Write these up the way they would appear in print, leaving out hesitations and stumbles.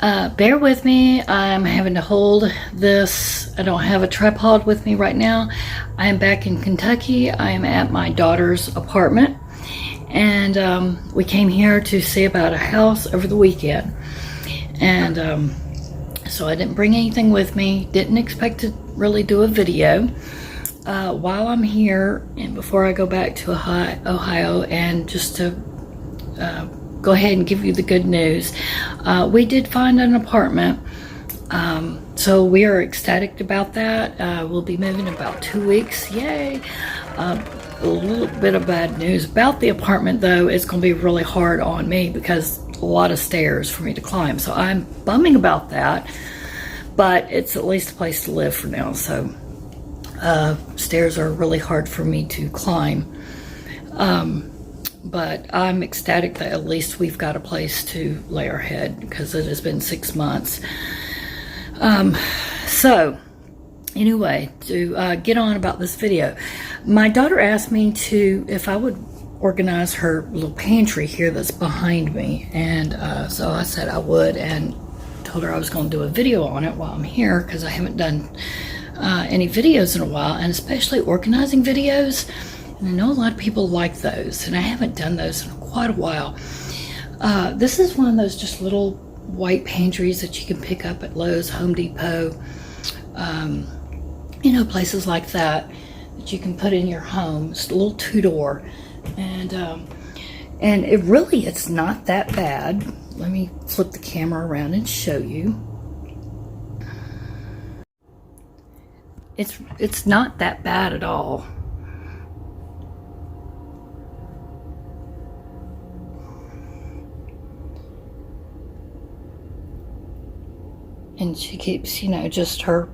Bear with me. I'm having to hold this. I don't have a tripod with me right now. I am back in Kentucky. I am at my daughter's apartment, and we came here to see about a house over the weekend. And so I didn't bring anything with me. Didn't expect to really do a video while I'm here and before I go back to Ohio, and just to go ahead and give you the good news. We did find an apartment, so we are ecstatic about that. We'll be moving in about 2 weeks. Yay! A little bit of bad news about the apartment, though. It's going to be really hard on me because a lot of stairs for me to climb, so I'm bumming about that, but it's at least a place to live for now. So stairs are really hard for me to climb, but I'm ecstatic that at least we've got a place to lay our head, because it has been 6 months. So anyway, to get on about this video, my daughter asked me if I would organize her little pantry here that's behind me, and so I said I would, and told her I was going to do a video on it while I'm here, because I haven't done any videos in a while, and especially organizing videos. And I know a lot of people like those, and I haven't done those in quite a while. This is one of those just little white pantries that you can pick up at Lowe's, Home Depot, you know, places like that you can put in your home. It's a little 2-door, and it's not that bad. Let me flip the camera around and show you. It's not that bad at all. And she keeps, you know, just her,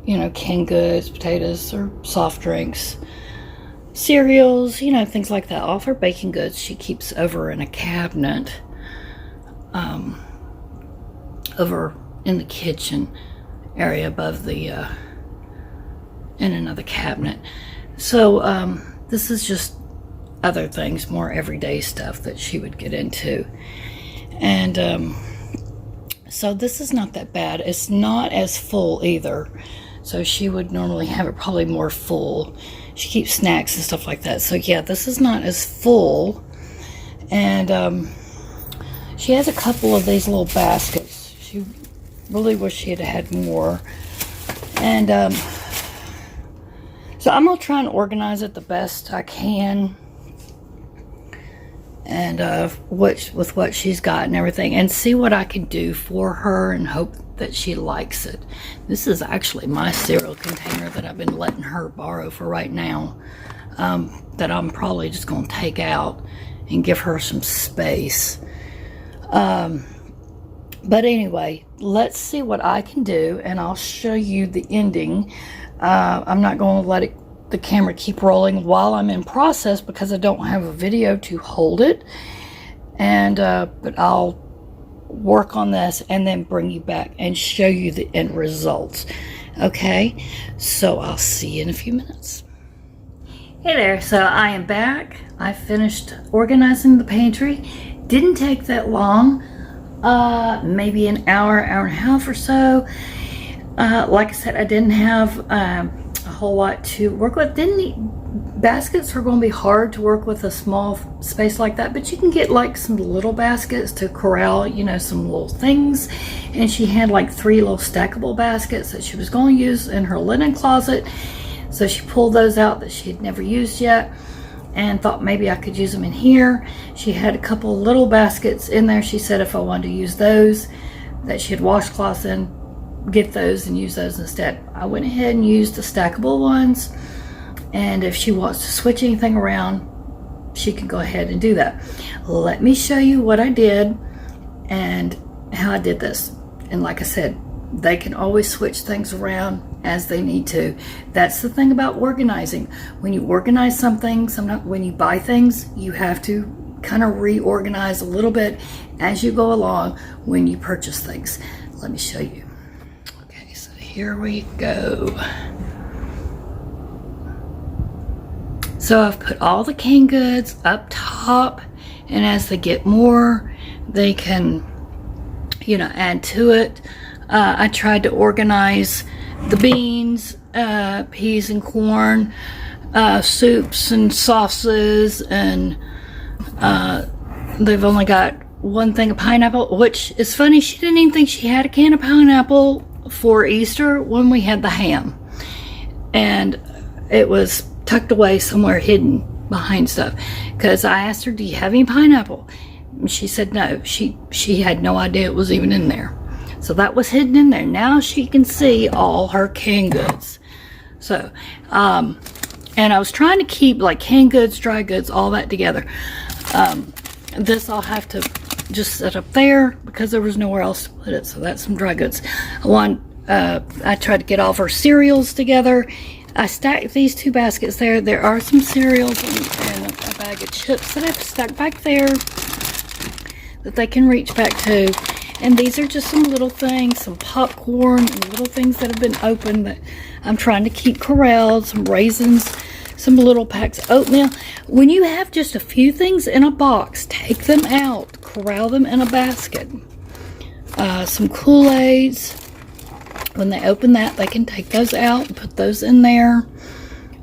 you know, canned goods, potatoes, or soft drinks, cereals, you know, things like that. All her baking goods she keeps over in a cabinet, over in the kitchen area above the, in another cabinet. So this is just other things, more everyday stuff that she would get into. And so this is not that bad. It's not as full either. So she would normally have it probably more full. She keeps snacks and stuff like that. So yeah, this is not as full. And she has a couple of these little baskets. She really wish she had had more. And so I'm gonna try and organize it the best I can, and with what she's got and everything, and see what I can do for her, and hope that she likes it. This is actually my cereal container that I've been letting her borrow for right now, that I'm probably just going to take out and give her some space. But anyway, let's see what I can do, and I'll show you the ending. I'm not going to let the camera keep rolling while I'm in process, because I don't have a video to hold it. And but I'll work on this and then bring you back and show you the end results. Okay, so I'll see you in a few minutes. Hey there, so I am back. I finished organizing the pantry. Didn't take that long, maybe an hour, hour and a half or so. Like I said, I didn't have a whole lot to work with. Baskets are going to be hard to work with a small space like that, but you can get like some little baskets to corral, you know, some little things. And she had like 3 little stackable baskets that she was going to use in her linen closet. So she pulled those out that she had never used yet, and thought maybe I could use them in here. She had a couple little baskets in there. She said if I wanted to use those, that she had washcloths in, get those and use those instead. I went ahead and used the stackable ones, and if she wants to switch anything around, she can go ahead and do that. Let me show you what I did and how I did this. And like I said, they can always switch things around as they need to. That's the thing about organizing. When you organize something, sometimes when you buy things, you have to kind of reorganize a little bit as you go along when you purchase things. Let me show you. Okay, so here we go. So I've put all the canned goods up top, and as they get more, they can, add to it. I tried to organize the beans, peas and corn, soups and sauces, and they've only got one thing of pineapple, which is funny. She didn't even think she had a can of pineapple for Easter when we had the ham, and it was tucked away somewhere hidden behind stuff, because I asked her, do you have any pineapple? And she said no. She had no idea it was even in there. So that was hidden in there. Now she can see all her canned goods. So and I was trying to keep like canned goods, dry goods, all that together. This I'll have to just set up there because there was nowhere else to put it. So that's some dry goods. I tried to get all of her cereals together. I stacked these two baskets there. There are some cereals and a bag of chips that I have to stack back there that they can reach back to. And these are just some little things, some popcorn and little things that have been opened that I'm trying to keep corralled, some raisins, some little packs of oatmeal. When you have just a few things in a box, take them out, corral them in a basket. Some Kool-Aids. When they open that, they can take those out and put those in there.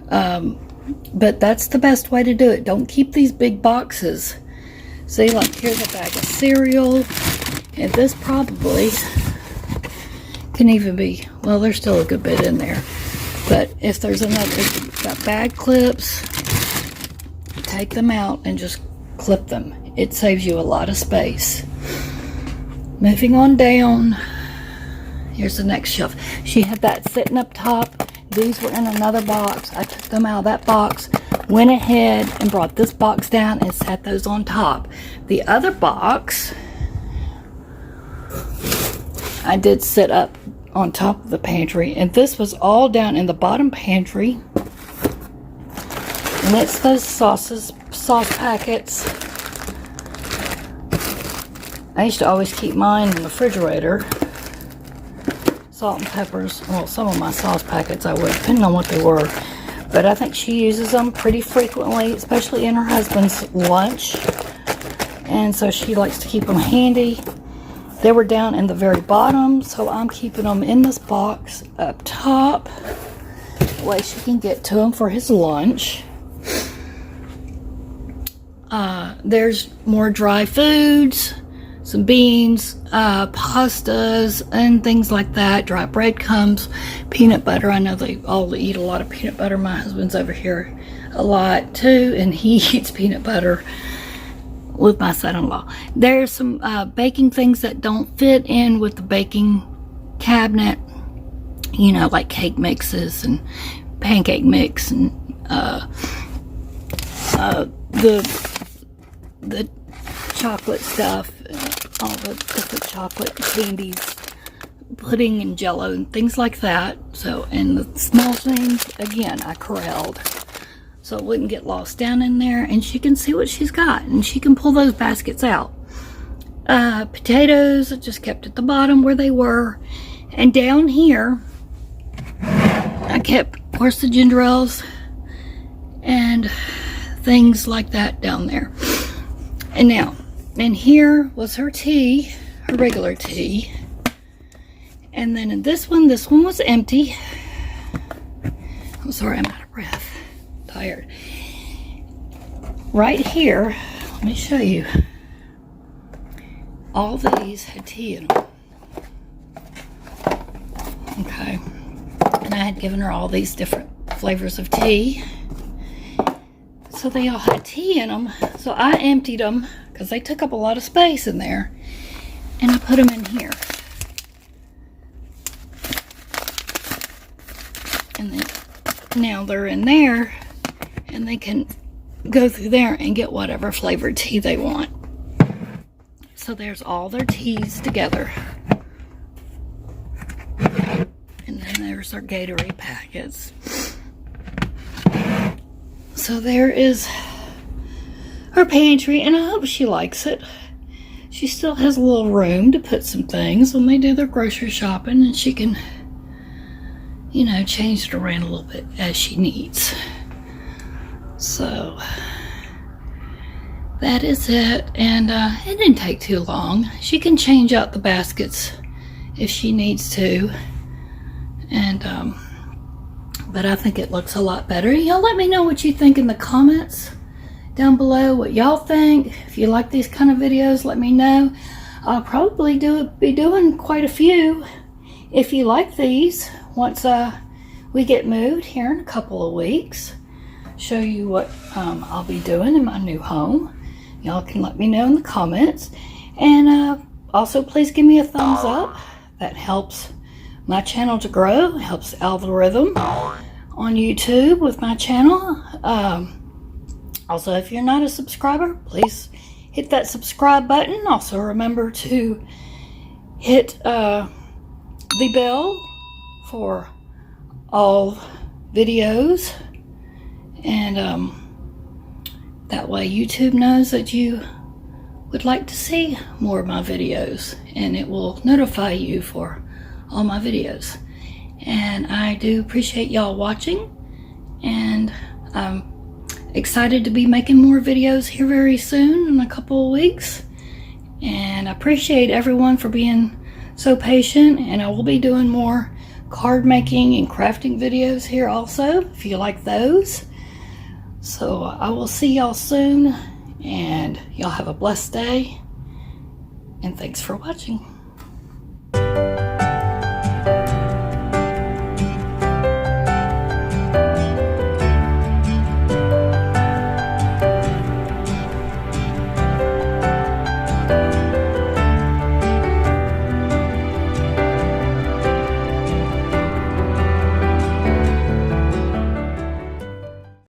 But that's the best way to do it. Don't keep these big boxes. See, like here's a bag of cereal. And this probably can even be, well, there's still a good bit in there. But if there's another, if you've got bag clips, take them out and just clip them. It saves you a lot of space. Moving on down, here's the next shelf. She had that sitting up top. These were in another box. I took them out of that box, went ahead and brought this box down and set those on top. The other box I did sit up on top of the pantry, and this was all down in the bottom pantry. And it's those sauce packets. I used to always keep mine in the refrigerator. Salt and peppers. Well, some of my sauce packets I would, depending on what they were. But I think she uses them pretty frequently, especially in her husband's lunch. And so she likes to keep them handy. They were down in the very bottom, so I'm keeping them in this box up top. That way she can get to them for his lunch. There's more dry foods, some beans, pastas, and things like that. Dry breadcrumbs, peanut butter. I know they all eat a lot of peanut butter. My husband's over here a lot too, and he eats peanut butter with my son-in-law. There's some baking things that don't fit in with the baking cabinet, you know, like cake mixes and pancake mix and the chocolate stuff, all the different chocolate candies, pudding and jello and things like that. So, and the small things, again, I corralled so it wouldn't get lost down in there, and she can see what she's got, and she can pull those baskets out. Potatoes, I just kept at the bottom where they were, and down here I kept, of course, the ginger ales and things like that down there. And now, and here was her tea, her regular tea, and then in this one was empty. I'm sorry, I'm out of breath. Tired. Right here, let me show you. All these had tea in them. Okay. And I had given her all these different flavors of tea. So they all had tea in them. So I emptied them because they took up a lot of space in there. And I put them in here. And then now they're in there. And they can go through there and get whatever flavored tea they want. So there's all their teas together. And then there's our Gatorade packets. So there is her pantry, and I hope she likes it. She still has a little room to put some things when they do their grocery shopping, and she can, you know, change it around a little bit as she needs. So that is it. And it didn't take too long. She can change out the baskets if she needs to. And but I think it looks a lot better. Y'all let me know what you think in the comments down below, what y'all think. If you like these kind of videos, let me know. I'll probably be doing quite a few if you like these once we get moved here in a couple of weeks. Show you what I'll be doing in my new home. Y'all can let me know in the comments. And also please give me a thumbs up. That helps my channel to grow. It helps algorithm on YouTube with my channel. Also, if you're not a subscriber, please hit that subscribe button. Also remember to hit the bell for all videos, and that way YouTube knows that you would like to see more of my videos, and it will notify you for all my videos. And I do appreciate y'all watching, and I'm excited to be making more videos here very soon in a couple of weeks. And I appreciate everyone for being so patient, and I will be doing more card making and crafting videos here also if you like those. So I will see y'all soon, and y'all have a blessed day, and thanks for watching.